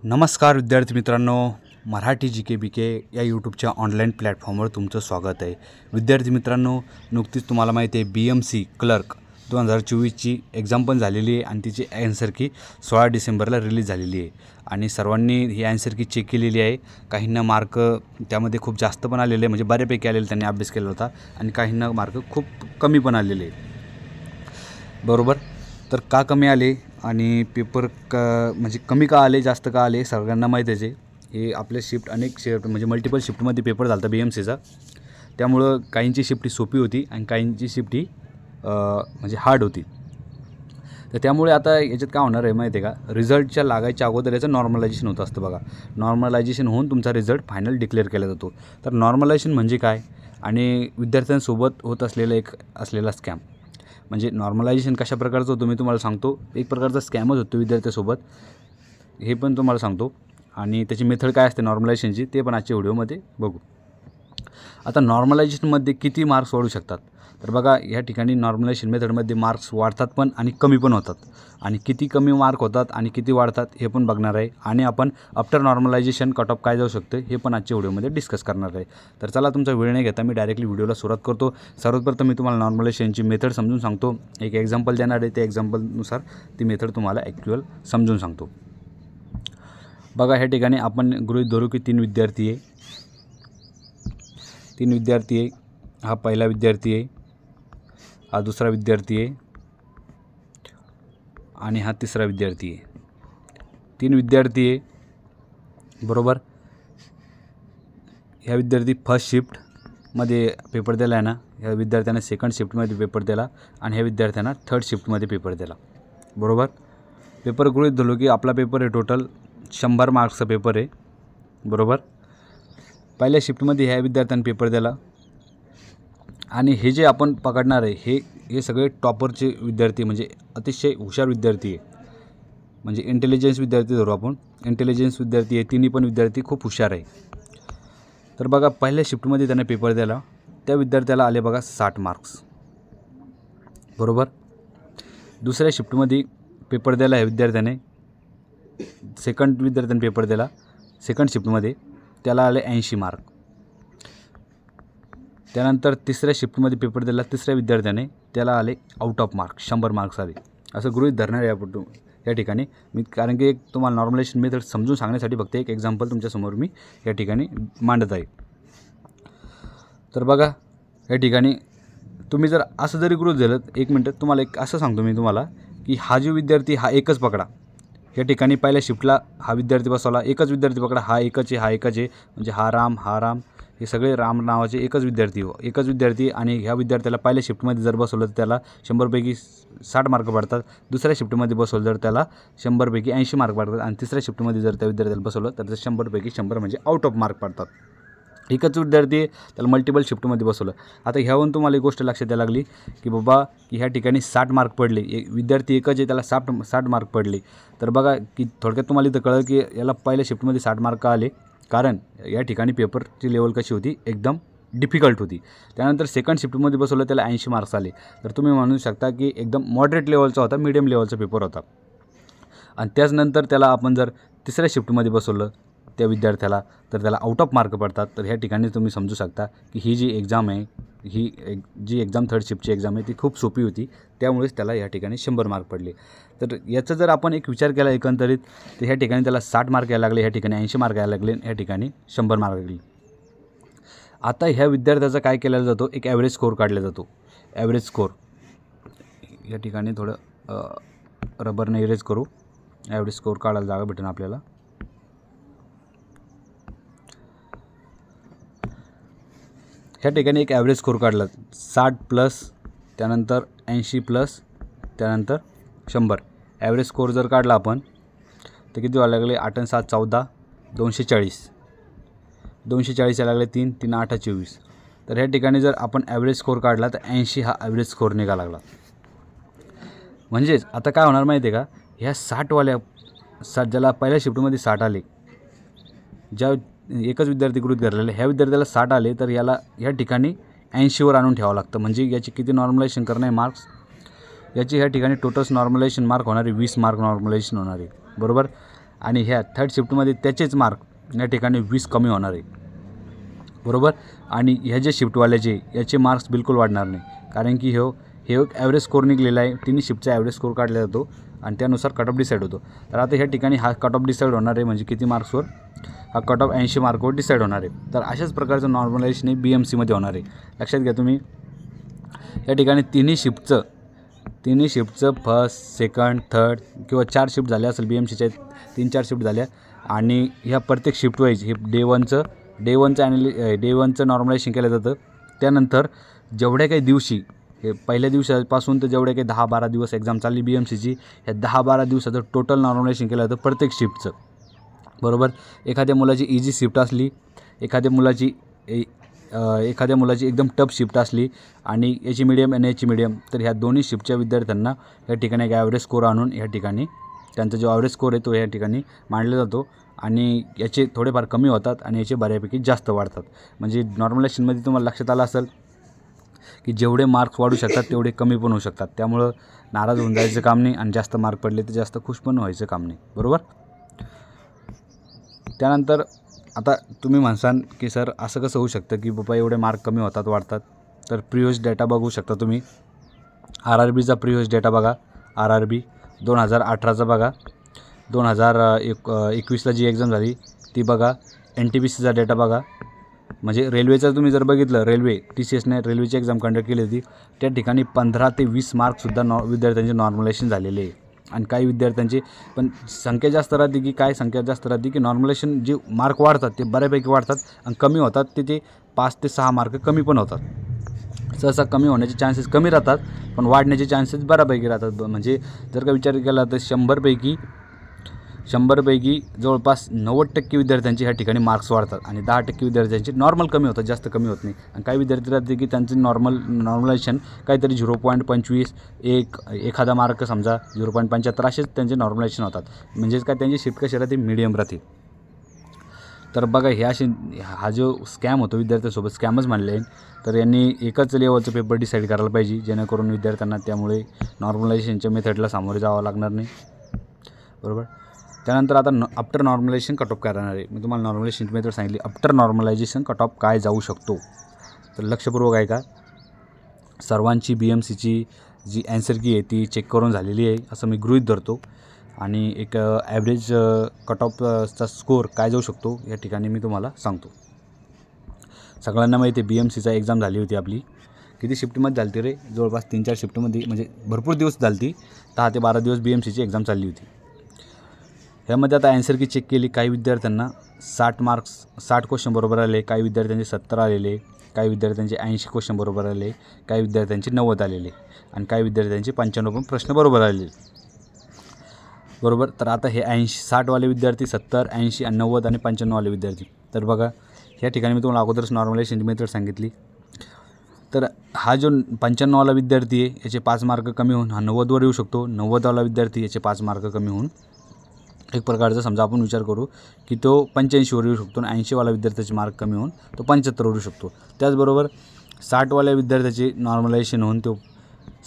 नमस्कार विद्यार्थी मित्रांनो, मराठी जी के बी के या यूट्यूबच्या ऑनलाईन प्लॅटफॉर्मवर तुमचं स्वागत आहे। विद्यार्थी मित्रांनो, नुकतीच तुम्हाला माहिती आहे BMC क्लर्क 2024ची एक्झाम पण झालेली आहे आणि तिची ॲन्सर की 16 डिसेंबरला रिलीज झालेली आहे आणि सर्वांनी ही ॲन्सर की चेक केलेली आहे। काहींना मार्क त्यामध्ये खूप जास्त पण आलेले, म्हणजे बऱ्यापैकी आलेले, त्यांनी अभ्यास केला होता, आणि काहींना मार्क खूप कमी पण आलेले, बरोबर। तर का कमी आले आणि पेपर म्हणजे कमी का आले, जास्त का आले, सगळ्यांना माहितीच आहे। हे आपले शिफ्ट अनेक शिफ्ट म्हणजे मल्टिपल शिफ्टमध्ये पेपर झाला होता BMCचा, त्यामुळं काहींची शिफ्ट ही सोपी होती आणि काहींची शिफ्ट ही म्हणजे हार्ड होती। तर त्यामुळे आता याच्यात काय होणार आहे माहिती आहे का, रिझल्टच्या लागायच्या अगोदर याचं नॉर्मलायझेशन होत असतं बघा। नॉर्मलायझेशन होऊन तुमचा रिझल्ट फायनल डिक्लेअर केला जातो। तर नॉर्मलायझेशन म्हणजे काय आणि विद्यार्थ्यांसोबत होत असलेला स्कॅम, म्हणजे नॉर्मलायझेशन कशा प्रकारचं होतं मी तुम्हाला सांगतो। एक प्रकारचा स्कॅमच होतो विद्यार्थ्यासोबत, हे पण तुम्हाला सांगतो, आणि त्याची मेथड काय असते नॉर्मलायझेशनची ते पण आजच्या व्हिडिओमध्ये बघू। आता नॉर्मलायझेशनमध्ये किती मार्क्स वाढू शकतात, तर बघा या ठिकाणी नॉर्मलायझेशन मेथडमध्ये मार्क्स वाढतात पण आणि कमी पण होतात, आणि किती कमी मार्क होतात आणि किती वाढतात हे पण बघणार आहे, आणि आपण आफ्टर नॉर्मलायझेशन कट ऑफ काय जाऊ शकते हे पण आजच्या व्हिडिओमध्ये डिस्कस करणार आहे। तर चला तुमचा वेळ नाही घेता मी डायरेक्टली व्हिडिओला सुरुवात करतो। सर्वप्रथम मी तुम्हाला नॉर्मलायझेशनची मेथड समजून सांगतो, एक एक्झाम्पल देणार आहे, त्या एक्झाम्पलनुसार ती मेथड तुम्हाला ॲक्च्युअल समजून सांगतो। बघा ह्या ठिकाणी आपण गृहीत धरू की तीन विद्यार्थी आहे, हा पहिला विद्यार्थी आहे, हा दुसरा विद्यार्थी आहे आणि हा तिसरा विद्यार्थी आहे। तीन विद्यार्थी आहे, बरोबर। ह्या विद्यार्थी फर्स्ट शिफ्टमध्ये पेपर दिला आहे ना, ह्या विद्यार्थ्यांना सेकंड शिफ्टमध्ये पेपर दिला आणि ह्या विद्यार्थ्यांना थर्ड शिफ्टमध्ये पेपर दिला, बरोबर। पेपर गृहीत धरलो की आपला पेपर आहे टोटल 100 मार्क्सचा पेपर आहे, बरोबर। पहिल्या शिफ्टमध्ये ह्या विद्यार्थ्यांनी पेपर दिला, आणि हे जे आपण पकडणार आहे हे सगळे टॉपरचे विद्यार्थी, म्हणजे अतिशय हुशार विद्यार्थी आहे, म्हणजे इंटेलिजन्स विद्यार्थी धरू आपण, इंटेलिजन्स विद्यार्थी आहे, तिन्ही पण विद्यार्थी खूप हुशार आहे। तर बघा पहिल्या शिफ्टमध्ये त्याने पेपर दिला, त्या विद्यार्थ्याला आले बघा 60 मार्क्स, बरोबर। दुसऱ्या शिफ्टमध्ये पेपर दिला ह्या विद्यार्थ्याने, सेकंड विद्यार्थ्याने पेपर दिला सेकंड शिफ्टमध्ये, त्याला आले 80 मार्क। त्यानंतर तिसऱ्या शिफ्टमध्ये पेपर दिला तिसऱ्या विद्यार्थ्याने, त्याला आले आउट ऑफ मार्क 100 मार्क्स आले। असं गृहीत धरणार आहे या ठिकाणी मी, कारण की एक तुम्हाला नॉर्मलायझेशन मेथड समजून सांगण्यासाठी फक्त एक एक्झाम्पल तुमच्यासमोर मी या ठिकाणी मांडत आहे। तर बघा या ठिकाणी तुम्ही जर असं जरी गृहीत धरलं, एक मिनटं तुम्हाला एक असं सांगतो मी तुम्हाला की हा जो विद्यार्थी हा एकच पकडा, या ठिकाणी पहिल्या शिफ्टला हा विद्यार्थी बसवला, एकच विद्यार्थी पकडा, हा एकच आहे, म्हणजे हा राम, हे सगळे राम नावाचे एकच विद्यार्थी, आणि ह्या विद्यार्थ्याला पहिल्या शिफ्टमध्ये जर बसवलं तर त्याला 100पैकी 60 मार्क पडतात, दुसऱ्या शिफ्टमध्ये बसवलं तर त्याला 100पैकी 80 मार्क पडतात, आणि तिसऱ्या शिफ्टमध्ये जर त्या विद्यार्थ्याला बसवलं तर 100पैकी 100 म्हणजे आउट ऑफ मार्क पडतात। एकच विद्यार्थी त्याला मल्टिपल शिफ्टमध्ये बसवलं। आता ह्यावरून तुम्हाला एक गोष्ट लक्षात यायला लागली की बाबा की ह्या ठिकाणी 60 मार्क पडले, एक विद्यार्थी एकच आहे त्याला 60 मार्क पडले। तर बघा की थोडक्यात तुम्हाला इथं कळलं की याला पहिल्या शिफ्टमध्ये 60 मार्क आले, कारण या ठिकाणी पेपरची लेवल कशी होती, एकदम डिफिकल्ट होती। त्यानंतर सेकंड शिफ्टमध्ये बसवलं त्याला 80 मार्क्स आले, तर तुम्ही म्हणू शकता की एकदम मॉडरेट लेवलचा होता, मीडियम लेवलचा पेपर होता। आणि त्याचनंतर त्याला आपण जर तिसऱ्या शिफ्टमध्ये बसवलं त्या विद्यार्थ्याला तर त्याला आउट ऑफ मार्क पडतात। तर ह्या ठिकाणी तुम्ही समजू शकता की ही जी एक्झाम आहे, जी एक्झाम थर्ड शिफ्टची एक्झाम आहे ती खूप सोपी होती, त्यामुळेच त्याला या ठिकाणी 100 मार्क पडले। तर याचा जर आपण एक विचार केला एकंदरीत, तर ह्या ठिकाणी त्याला 60 मार्क यायला लागले, ह्या ठिकाणी 80 मार्क यायला लागले, ह्या ठिकाणी 100 मार्क लागले। आता ह्या विद्यार्थ्याचा काय केला जातो, एक ॲव्हरेज स्कोअर काढला जातो। ॲव्हरेज स्कोअर या ठिकाणी थोडं रबरने इरेज करू, ॲव्हरेज स्कोअर काढायला जागा भेटेल आपल्याला। ह्या ठिकाणी एक ॲव्हरेज स्कोअर काढला 60 प्लस, त्यानंतर 80 प्लस, त्यानंतर 100। ॲव्हरेज स्कोअर जर काढला आपण तर किती व्हायला लागले, 8 आणि 7 14, 240 यायला लागले, 3 3 8 24। तर ह्या ठिकाणी जर आपण ॲव्हरेज स्कोअर काढला तर 80 हा ॲव्हरेज स्कोअर निघाला लागला। म्हणजेच आता काय होणार माहिती आहे का, ह्या 60 ज्याला पहिल्या शिफ्टमध्ये 60 आले, ज्या एकच विद्यार्थी गृहीत धरलेले, ह्या विद्यार्थ्याला 60 आले तर याला ह्या ठिकाणी 80वर आणून ठेवावं लागतं, म्हणजे याची किती नॉर्मलायझेशन करणं आहे मार्क्स, याची ह्या ठिकाणी टोटल नॉर्मलायझेशन मार्क होणार आहे 20 मार्क नॉर्मलायझेशन होणार आहे, बरोबर। आणि ह्या थर्ड शिफ्टमध्ये त्याचेच मार्क या ठिकाणी 20 कमी होणार आहे, बरोबर. आणि ह्या जे शिफ्टवाल्याचे याचे मार्क्स बिलकुल वाढणार नाही, कारण की हे एक ॲव्हरेज स्कोर निघलेला आहे. तिन्ही शिफ्टचा ॲव्हरेज स्कोर काढला जातो आणि त्यानुसार कट ऑफ डिसाईड होतो. तर आता ह्या ठिकाणी हा कट ऑफ डिसाईड होणार आहे, म्हणजे किती मार्क्सवर, हा कट ऑफ 80 मार्कवर डिसाईड होणार आहे. तर अशाच प्रकारचं नॉर्मलायझेशन BMCमध्ये होणार आहे. लक्षात घ्या तुम्ही, या ठिकाणी तिन्ही शिफ्टचं फर्स्ट, सेकंड, थर्ड किंवा 4 शिफ्ट झाल्या असेल, BMCच्या 3-4 शिफ्ट झाल्या आणि ह्या प्रत्येक शिफ्ट वाईज हे डे वनचं नॉर्मलायझेशन केलं जातं. त्यानंतर जेवढ्या काही दिवशी, हे पहिल्या दिवसापासून तर जेवढे काही 10-12 दिवस एक्झाम चालली BMCची, ह्या 10-12 दिवसाचं टोटल नॉर्मलायझेशन केलं जातं प्रत्येक शिफ्टचं, बरोबर. एखाद्या मुलाची इझी शिफ्ट असली, एखाद्या मुलाची एकदम टफ शिफ्ट असली आणि याची मीडियम आणि याची मीडियम, तर ह्या दोन्ही शिफ्टच्या विद्यार्थ्यांना या ठिकाणी एक ॲव्हरेज स्कोर आणून या ठिकाणी त्यांचा जो ॲव्हरेज स्कोर आहे तो या ठिकाणी मांडला जातो आणि याचे थोडेफार कमी होतात आणि याचे बऱ्यापैकी जास्त वाढतात. म्हणजे नॉर्मलायझेशनमध्ये तुम्हाला लक्षात आलं असेल की जेवढे मार्क्स वाढू शकतात तेवढे कमी पण होऊ शकतात. त्यामुळं नाराज होऊन जायचं काम नाही आणि जास्त मार्क पडले तर जास्त खुश पण व्हायचं काम नाही, बरोबर. त्यानंतर आता तुम्ही म्हणसाल की सर असं कसं होऊ शकतं की बाबा एवढे मार्क कमी होतात वाढतात. तर प्रिव्हियस डेटा बघू शकता तुम्ही. RRBचा प्रिव्हियस डेटा बघा, RRB 2018चा बघा, 2021ला जी एक्झाम झाली ती बघा, NTPCचा डेटा बघा. म्हणजे रेल्वेचं तुम्ही जर बघितलं, TCSने रेल्वेची एक्झाम कंडक्ट केली होती, त्या ठिकाणी 15 ते 20 मार्कसुद्धा विद्यार्थ्यांचे नॉर्मलायझेशन झालेले आहे. आणि काही विद्यार्थ्यांची पण संख्या जास्त राहते की नॉर्मलायझेशन जे मार्क वाढतात ते बऱ्यापैकी वाढतात आणि कमी होतात ते 5 ते 6 मार्क कमी पण होतात. सहसा कमी होण्याचे चान्सेस कमी राहतात पण वाढण्याचे चान्सेस बऱ्यापैकी राहतात. म्हणजे जर का विचार केला तर 100पैकी जवळपास 90% विद्यार्थ्यांचे ह्या ठिकाणी मार्क्स वाढतात आणि 10% विद्यार्थ्यांचे नॉर्मल कमी होतात, जास्त कमी होत नाही. आणि काही विद्यार्थी राहते की त्यांचे नॉर्मलायझेशन काहीतरी 0.25 एखादा मार्क समजा 0.75 असेच त्यांचे नॉर्मलायझेशन होतात. म्हणजेच काय त्यांची शिफ्ट कशी राहते, मीडियम राहते. तर बघा हा जो स्कॅम होतो विद्यार्थ्यांसोबत, स्कॅमच म्हणले आहे. तर यांनी एकच लेवलचं पेपर डिसाईड करायला पाहिजे, जेणेकरून विद्यार्थ्यांना त्यामुळे नॉर्मलायझेशनच्या मेथडला सामोरे जावं लागणार नाही, बरोबर. त्यानंतर आता आफ्टर नॉर्मलायझेशन कट ऑफ काय राहणार आहे. मी तुम्हाला नॉर्मलायझेशनची मेथड सांगितली. आफ्टर नॉर्मलायझेशन कट ऑफ काय जाऊ शकतो, तर लक्षपूर्वक आहे का, सर्वांची BMCची जी ॲन्सर की आहे ती चेक करून झालेली आहे असं मी गृहीत धरतो. आणि एक ॲव्हरेज कट ऑफचा स्कोअर काय जाऊ शकतो या ठिकाणी मी तुम्हाला सांगतो. सगळ्यांना माहिती आहे BMCचा एक्झाम झाली होती आपली, किती शिफ्टमध्ये झाली रे, जवळपास 3-4 शिफ्टमध्ये, म्हणजे भरपूर दिवस झाली ती. 10 ते 12 दिवस BMCची एक्झाम चालली होती. ह्यामध्ये आता ॲन्सर की चेक केली. काही विद्यार्थ्यांना 60 क्वेश्चन बरोबर आले, काही विद्यार्थ्यांचे 70 आलेले, काही विद्यार्थ्यांचे 80 क्वेश्चन बरोबर आले, काही विद्यार्थ्यांचे 90 आलेले आणि काही विद्यार्थ्यांचे 95 पण प्रश्न बरोबर आलेले, बरोबर. तर आता हे 60वाले विद्यार्थी, 70, 80 आणि 90 आणि 95वाले विद्यार्थी. तर बघा ह्या ठिकाणी मी तुम्हाला अगोदरच नॉर्मलायझेशन मेथड सांगितली. तर हा जो 95वाला विद्यार्थी आहे याचे 5 मार्क कमी होऊन हा 90वर येऊ शकतो. 90वाला विद्यार्थी याचे 5 मार्क कमी होऊन एक प्रकारचा समजा आपण विचार करू की तो 85वर येऊ शकतो आणि 80वाला विद्यार्थ्याचे मार्क कमी होऊन तो 75वर येऊ शकतो. त्याचबरोबर 60वाल्या विद्यार्थ्याचे नॉर्मलायझेशन होऊन तो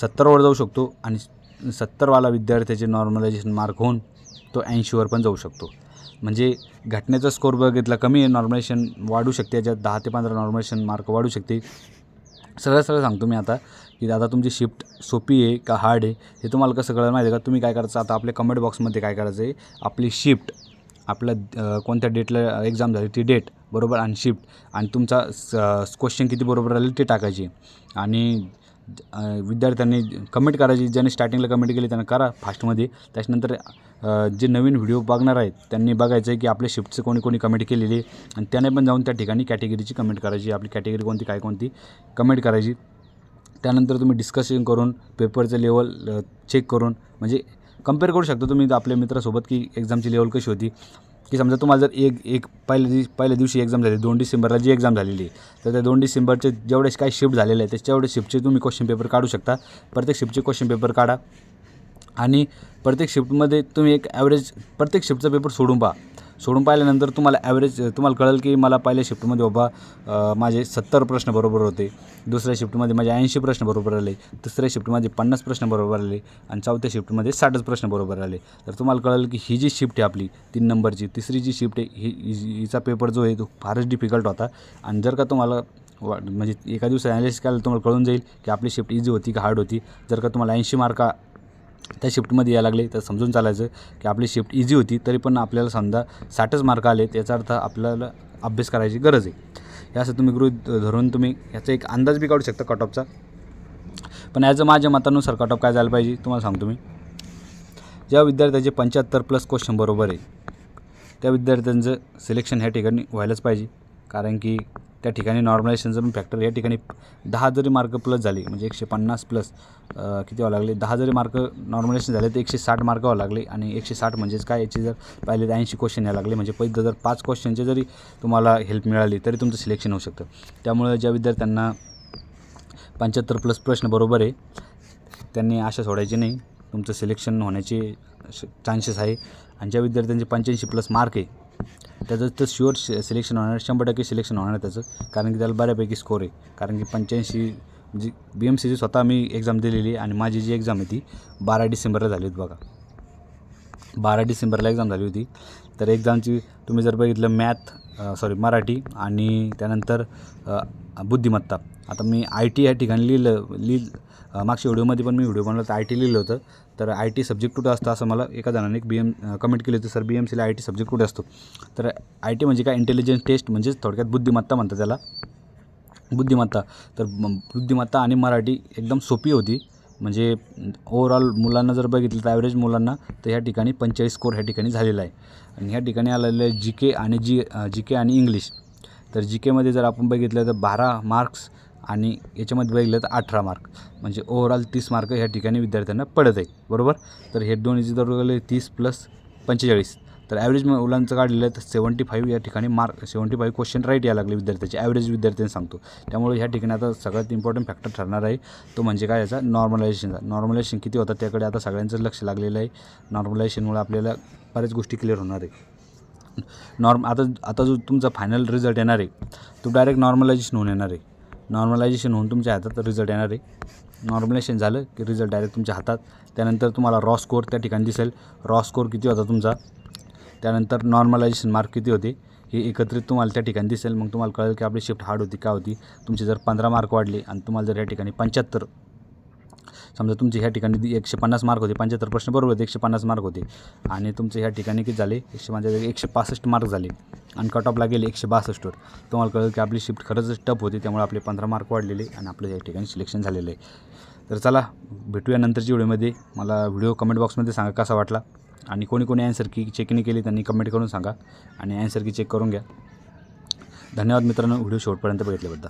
70वर जाऊ शकतो आणि 70वाला विद्यार्थ्याचे नॉर्मलायझेशन मार्क होऊन तो 80वर पण जाऊ शकतो. म्हणजे घटनेचा स्कोर बघितला कमी आहे, नॉर्मलायझेशन वाढू शकते, याच्यात 10 ते 15 नॉर्मलायझेशन मार्क वाढू शकते. सरळ सांगतो मी आता की आता तुमची शिफ्ट सोपी आहे का हार्ड आहे हे तुम्हाला कसं कळलं माहिती आहे का. तुम्ही काय करायचं, आता आपल्या कमेंट बॉक्समध्ये काय करायचं आहे, आपली शिफ्ट, आपल्या कोणत्या डेटला एक्झाम झाली ती डेट बरोबर आणि शिफ्ट आणि तुमचा क्वेश्चन किती बरोबर आले ते टाकायचे आणि विद्यार्थ्यांनी कमेंट करायची. ज्याने स्टार्टिंगला कमेंट केली त्यांना करा फास्टमध्ये. त्याच्यानंतर जे नवीन व्हिडिओ बघणार आहेत त्यांनी बघायचं आहे की आपल्या शिफ्टचं कोणी कमेंट केलेली आणि त्याने पण जाऊन त्या ठिकाणी कॅटेगरीची कमेंट करायची, आपली कॅटेगरी कोणती कमेंट करायची. त्यानंतर तुम्ही डिस्कशन करून पेपरचं लेवल चेक करून म्हणजे कंपेअर करू शकता तुम्ही आपल्या मित्रासोबत की एक्झामची लेवल कशी होती. की समजा तुम्हाला जर पहिल्या दिवशी एक्झाम झाली, 2 डिसेंबरला जी एक्झाम झालेली आहे, तर त्या 2 डिसेंबरचे जेवढे काही शिफ्ट झालेले आहे तेवढे शिफ्टचे तुम्ही क्वेश्चन पेपर काढू शकता. प्रत्येक शिफ्टचे क्वेश्चन पेपर काढा आणि प्रत्येक शिफ्टमध्ये तुम्ही एक ॲव्हरेज प्रत्येक शिफ्टचा पेपर सोडून पहा. सोडून पाहिल्यानंतर तुम्हाला ॲव्हरेज तुम्हाला कळेल की मला पहिल्या शिफ्टमध्ये बाबा माझे 70 प्रश्न बरोबर होते, दुसऱ्या शिफ्टमध्ये माझे 80 प्रश्न बरोबर आले, तिसऱ्या शिफ्टमध्ये 50 प्रश्न बरोबर आले आणि चौथ्या शिफ्टमध्ये 60 प्रश्न बरोबर आले. तर तुम्हाला कळेल की ही जी शिफ्ट आहे आपली 3 नंबरची, तिसरी जी शिफ्ट आहे हिचा पेपर जो आहे तो फारच डिफिकल्ट होता. आणि जर का तुम्हाला म्हणजे एका दिवसात ॲनालिसिस केलं तुम्हाला कळून जाईल की आपली शिफ्ट इझी होती का हार्ड होती. जर का तुम्हाला 80 मार्क त्या शिफ्टमध्ये यायला लागले तर समजून चालायचं की आपली शिफ्ट इझी होती, तरी पण आपल्याला समजा 60च मार्क आले, याचा अर्थ आपल्याला अभ्यास करायची गरज आहे. हे असं तुम्ही गृहीत धरून तुम्ही याचा एक अंदाज बी काढू शकता कट ऑफचा. पण ॲज अ माझ्या मतानुसार कट ऑफ काय झालं पाहिजे तुम्हाला सांगतो मी. ज्या विद्यार्थ्याचे 75+ क्वेश्चन बरोबर आहे त्या विद्यार्थ्यांचं सिलेक्शन ह्या ठिकाणी व्हायलाच पाहिजे. कारण की त्या ठिकाणी नॉर्मलायझेशनचं पण फॅक्टर या ठिकाणी 10 जरी मार्क प्लस झाले म्हणजे 150 प्लस किती व्हावं लागले, 10 जरी मार्क नॉर्मलायझेशन झाले तर 160 मार्क व्हावं लागले. आणि 160 म्हणजेच काय, याची जर पाहिले तर 80 क्वेश्चन यायला लागले. म्हणजे पहिलं जर 5 क्वेश्चनचे जरी तुम्हाला हेल्प मिळाली तरी तुमचं सिलेक्शन होऊ शकतं. त्यामुळे ज्या विद्यार्थ्यांना 75+ प्रश्न बरोबर आहे त्यांनी आशा सोडायची नाही, तुमचं सिलेक्शन होण्याचे चान्सेस आहे. आणि ज्या विद्यार्थ्यांचे 85+ मार्क आहे त्याचं तर शुअर सिलेक्शन होणार, 100% सिलेक्शन होणार त्याचं. कारण की त्याला बऱ्यापैकी स्कोर आहे. कारण की 85 म्हणजे BMCची स्वतः मी एक्झाम दिलेली आहे आणि माझी जी एक्झाम आहे ती 12 डिसेंबरला झाली होती बघा. 12 डिसेंबरला एक्झाम झाली होती. तर एक्झामची तुम्ही जर बघितलं मराठी आणि त्यानंतर बुद्धिमत्ता. आता मी IT या ठिकाणी मागच्या व्हिडिओमध्ये पण मी व्हिडिओ बनवला तर IT लिहिलं होतं. तर IT सब्जेक्ट कुठं असतं असं मला एका जणाने कमेंट केली होती, सर BMCला IT सब्जेक्ट कुठे असतो. तर IT म्हणजे काय, इंटेलिजन्स टेस्ट म्हणजेच थोडक्यात बुद्धिमत्ता म्हणतात त्याला, बुद्धिमत्ता. तर बुद्धिमत्ता आणि मराठी एकदम सोपी होती. म्हणजे ओव्हरऑल मुलांना जर बघितलं तर ॲव्हरेज मुलांना तर ह्या ठिकाणी 45 स्कोर ह्या ठिकाणी झालेला आहे. आणि ह्या ठिकाणी आलेलं आहे GK आणि इंग्लिश. तर GKमध्ये जर आपण बघितलं तर 12 मार्क्स आणि याच्यामध्ये बघितलं तर 18 मार्क, म्हणजे ओव्हरऑल 30 मार्क ह्या ठिकाणी विद्यार्थ्यांना पडत आहे, बरोबर. तर हे दोन्हीचे जर बघितले 30 + 45, तर ॲव्हरेज मुलांचं काढलेलं आहे तर 75 या ठिकाणी 75 क्वेश्चन राईट यायला लागले विद्यार्थ्याचे, ॲव्हरेज विद्यार्थ्यांनी सांगतो. त्यामुळे ह्या ठिकाणी आता सगळ्यात इम्पॉर्टंट फॅक्टर ठरणार आहे तो म्हणजे काय, याचा नॉर्मलायझेशन किती होतं त्याकडे आता सगळ्यांचं लक्ष लागलेलं आहे. नॉर्मलायझेशनमुळे आपल्याला बऱ्याच गोष्टी क्लिअर होणार आहे. आता जो तुमचा फायनल रिझल्ट येणार आहे तो डायरेक्ट नॉर्मलायझेशन होऊन येणार आहे. नॉर्मलायझेशन होऊन तुमच्या हातात रिझल्ट येणार आहे. नॉर्मलायझेशन झालं की रिझल्ट डायरेक्ट तुमच्या हातात. त्यानंतर तुम्हाला रॉ स्कोर त्या ठिकाणी दिसेल, रॉ स्कोर किती होता तुमचा, त्यानंतर नॉर्मलायझेशन मार्क किती होते हे एकत्रित तुम्हाला त्या ठिकाणी दिसेल. मग तुम्हाला कळेल की आपली शिफ्ट हार्ड होती का होती. तुमचे जर 15 मार्क वाढले आणि तुम्हाला जर या ठिकाणी 75, समजा तुमचे ह्या ठिकाणी 150 मार्क होते, 75 प्रश्न बरोबर होते, 150 मार्क होते आणि तुमचे ह्या ठिकाणी किती झाले, 165 मार्क झाले आणि कट ऑफला गेले 162वर. तुम्हाला कळेल की आपली शिफ्ट खरंच टफ होती. त्यामुळे आपले 15 मार्क वाढलेले आणि आपलं या ठिकाणी सिलेक्शन झालेलं आहे. तर चला भेटूया नंतरच्या व्हिडिओमध्ये. मला व्हिडिओ कमेंट बॉक्समध्ये सांगा कसा वाटला आणि कोणी ॲन्सर की चेक नाही केली त्यांनी कमेंट करून सांगा आणि ॲन्सर की चेक करून घ्या. धन्यवाद मित्रांनो व्हिडिओ शेवटपर्यंत बघितल्याबद्दल.